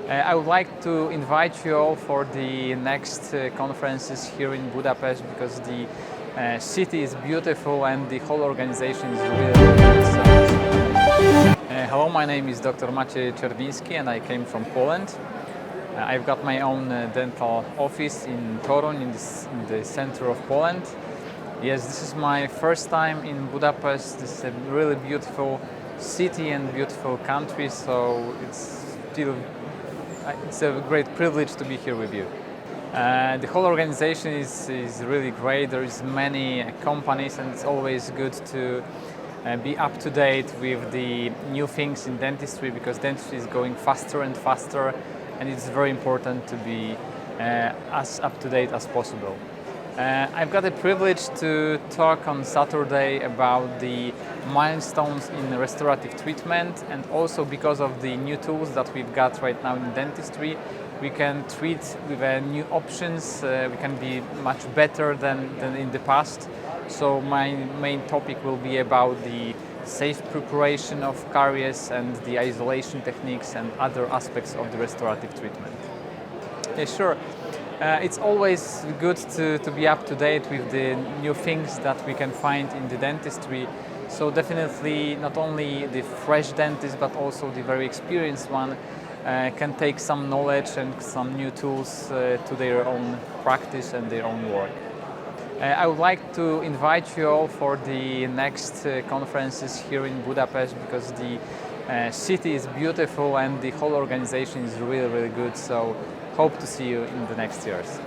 I would like to invite you all for the next conferences here in Budapest because the city is beautiful and the whole organization is really good. Hello, my name is Dr. Maciej Czerwinski and I came from Poland. I've got my own dental office in Toruń, in the center of Poland. Yes, this is my first time in Budapest. This is a really beautiful city and beautiful country, so it's a great privilege to be here with you. The whole organization is really great. There is many companies and it's always good to be up to date with the new things in dentistry because dentistry is going faster and faster and it's very important to be as up to date as possible. I've got the privilege to talk on Saturday about the milestones in restorative treatment, and also because of the new tools that we've got right now in dentistry, we can treat with new options. We can be much better than in the past. So my main topic will be about the safe preparation of caries and the isolation techniques and other aspects of the restorative treatment. Yeah, sure. It's always good to be up to date with the new things that we can find in the dentistry. So definitely not only the fresh dentist but also the very experienced one can take some knowledge and some new tools to their own practice and their own work. I would like to invite you all for the next conferences here in Budapest because the city is beautiful and the whole organization is really good. So hope to see you in the next years.